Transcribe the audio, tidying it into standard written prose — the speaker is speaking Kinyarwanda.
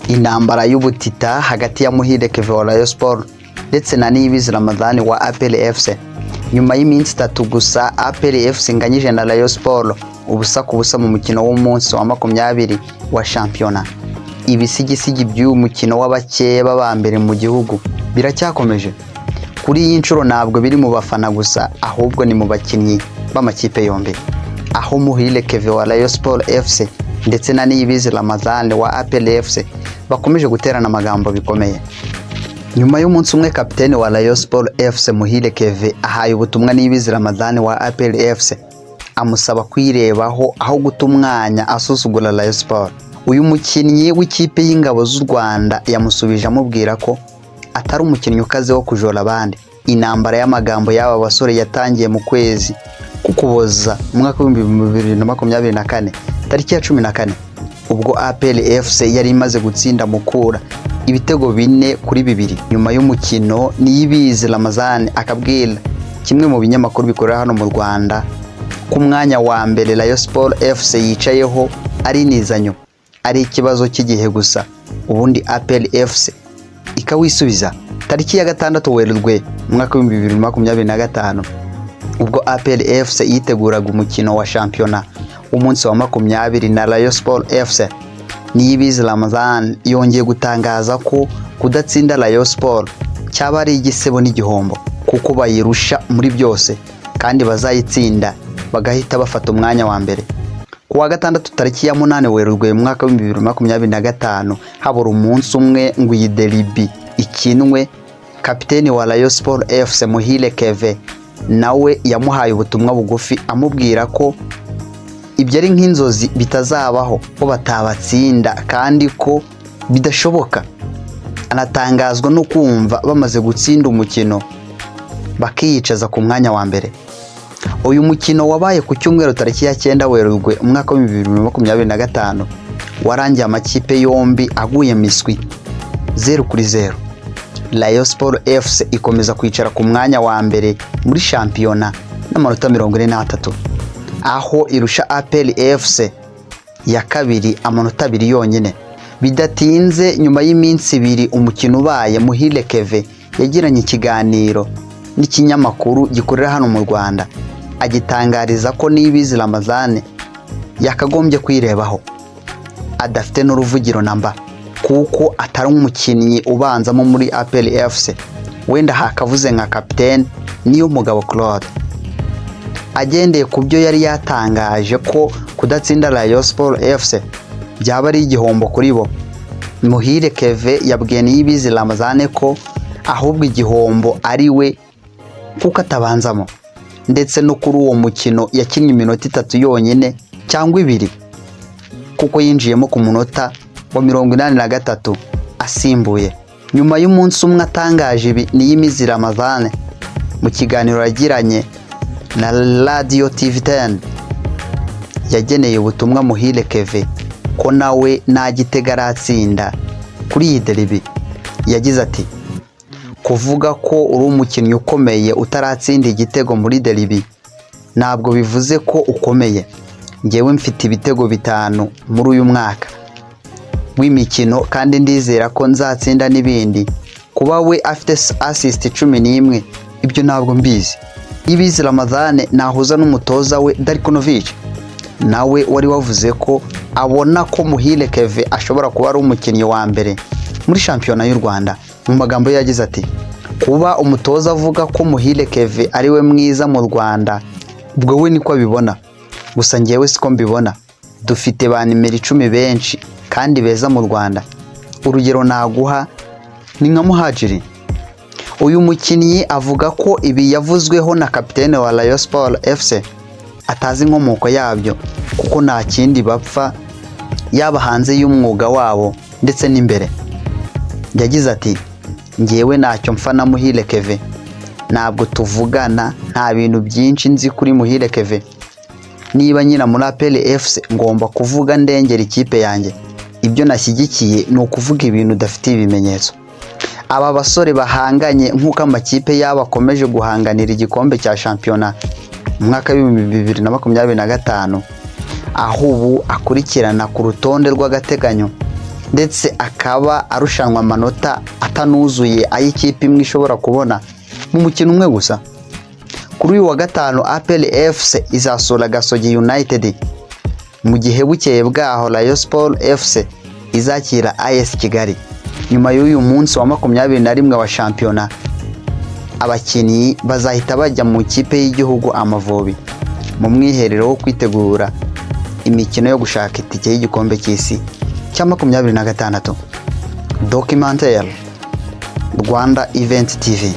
Intambara y'ubutita hagati ya Muhire Kevin wa Rayon Sport ndetse na Niyibizi Ramadhan wa APR FC. Nyuma y'iminsi 3 gusa APR FC inganyije na Rayon Sport ubusa ku busa mu mukino w'umunsi wa 20 wa shampiyona. Ibisigisigi by'uyu mukino w'abakeye babambere mu gihugu biracyakomeje. Kuri iyi nshuro ntabwo biri mu bafana gusa ahubwo ni mu bakinnyi b'amakipe yombi. Aho Muhire Kevin wa Rayon Sport FC ndetse na Niyibizi Ramadhan wa APR FC bakomeje guterana amagambo bikomeye. Nyuma y'umunsi umwe kapiteni wa Rayon Sport FC Muhire Kevin ahaye ubutumwa Niyibizi Ramadhan wa APR FC amusaba kwirebaho aho guta umwanya asusugura Rayon Sport. Uyu mukinnyi w'ikipe y'ingabo z'u Rwanda yamusubije amubwira ko atari umukinnyi ukaze wo kujora abandi. Intambara y'amagambo y'aba basore yatangiye mu kwezi kukuboza mwaka wa 2024 tariki ya 14 ubwo APR FC yari imaze gutsinda Mukura ibitego 4-2. Nyuma y'umukino Niyibizi Ramadhan akabwira kimwe mu binyamakuru bikorera hano mu Rwanda ku mwanya wa mbere Rayon Sport FC yicayeho ari nizanyo, ari ikibazo cy'igihe gusa ubundi APR FC ikawisubiza. Tariki ya 6 Werurwe mwaka wa 2025 ubwo APR FC yiteguraga umukino wa shampiyona umunsi wa 20 na Rayon Sport FC, Niyibizi Ramadhan yongeye gutangaza ko kudatsinda Rayon Sport cyaba ari igisebo n'igihombo kuko bayirusha muri byose kandi bazayitsinda bagahita bafata umwanya wa mbere. Kuwa 6 tariki ya 8 Werurwe mwaka wa 2025 habura umunsi umwe ngo iyi derby ikinwe, kapiteni wa Rayon Sport FC Muhire Kevin nawe yamuhaye ubutumwa bugufi amubwira ko ibyo ari nk'inzozi bitazabaho ko batabatsinda kandi ko bidashoboka. Anatangazwa no kumva bamaze gutsinda umukino bakiyicaza ku mwanya wa mbere. Uyu mukino wabaye ku cyumweru tariki ya 9 Werurwe umwaka wa 2025 warangiye amakipe yombi aguye miswi 0-0. Rayon Sport FC ikomeza kwicara ku mwanya wa mbere muri shampiyona n'amanota 43 aho irusha APR FC ya kabiri amanota 2 yonyine. Bidatinze nyuma y'iminsi 2 umukino ubaye Muhire Kevin yagiranye ikiganiro n'ikinyamakuru gikorera hano mu Rwanda agitangariza ko Niyibizi Ramadhan yakagombye kwirebaho adafite n'uruvugiro namba kuko atari umukinnyi ubanzamo muri APR FC, wenda hakavuze nka kapiteni Niyomugabo Claude. Agendeye ku byo yari yatangaje ko kudatsinda Rayon Sport FC byaba ari igihombo kuri bo, Muhire Kevin yabwiye Niyibizi Ramadhan ko ahubwo igihombo ari we kuko atabanzamo ndetse no kuri uwo mukino yakinnye iminota 3 yonyine cyangwa 2 kuko yinjiyemo ku munota wa 83 asimbuye. Nyuma y'umunsi umwe atangaje ibi, Niyibizi Ramadhan mu kiganiro yagiranye na Radio TV10 yageneye ubutumwa Muhire Kevin ko nawe nagitega aratsinda kuri iyi derby. Yagize ati kuvuga ko uri umukinnyi ukomeye utaratsinda igitego muri derby ntabwo bivuze ko ukomeye. Ngewe mfite ibitego 5 muri uyu mwaka w'imikino kandi ndizera ko nzatsinda n'ibindi. Kuba we afite assist 11 ibyo ntabwo mbizi. Niyibizi Ramadhan nahuza n'umutoza we Darkonovic nawe wari wavuze ko abona ko Muhire Kevin ashobora kuba ari umukinnyi wa mbere muri shampiyona y'u Rwanda. Mu magambo yagize ati kuba umutoza avuga ko Muhire Kevin ari we mwiza mu Rwanda ubwo we niko abibona, gusa ngewe siko mbibona. Dufite ba nimero 10 benshi kandi beza mu Rwanda. Urugero naguha ni nka Muhajiri. Uyu mukinnyi avuga ko ibi yavuzweho na kapiteni wa Rayon Sport FC atazi inkomoko yabyo kuko nta kindi bapfa yaba hanze y'umwuga wabo ndetse n'imbere. Yagize ati ngewe ntacyo mfa na Muhire Kevin, ntabwo tuvugana, nta bintu byinshi nzi kuri Muhire Kevin. Niba nyina muri APR FC ngomba kuvuga ndengera ikipe yanjye. Ibyo nashyigikiye ni ukuvuga ibintu udafite ibimenyetso. Aba basore bahanganye nk'uko amakipe yabo akomeje guhanganira igikombe cya shampiyona mwaka wa 2025 aho ubu akurikirana ku rutonde rw'agateganyo ndetse akaba arushanwa amanota atanuzuye ay'ikipe imwe ishobora kubona mu mukino umwe gusa. Kuri uyu wa gatanu APR FC izasura Gasogi United, mu gihe bukeye bwaho Rayon Sport FC izakira AS Kigali. Nyuma y'uyu munsi wa 21 wa shampiyona, abakinnyi bazahita bajya mu kipe y'igihugu Amavubi mu mwiherero wo kwitegura imikino yo gushaka itike y'igikombe cy'isi cya 26. Documentaire Rwanda Event TV.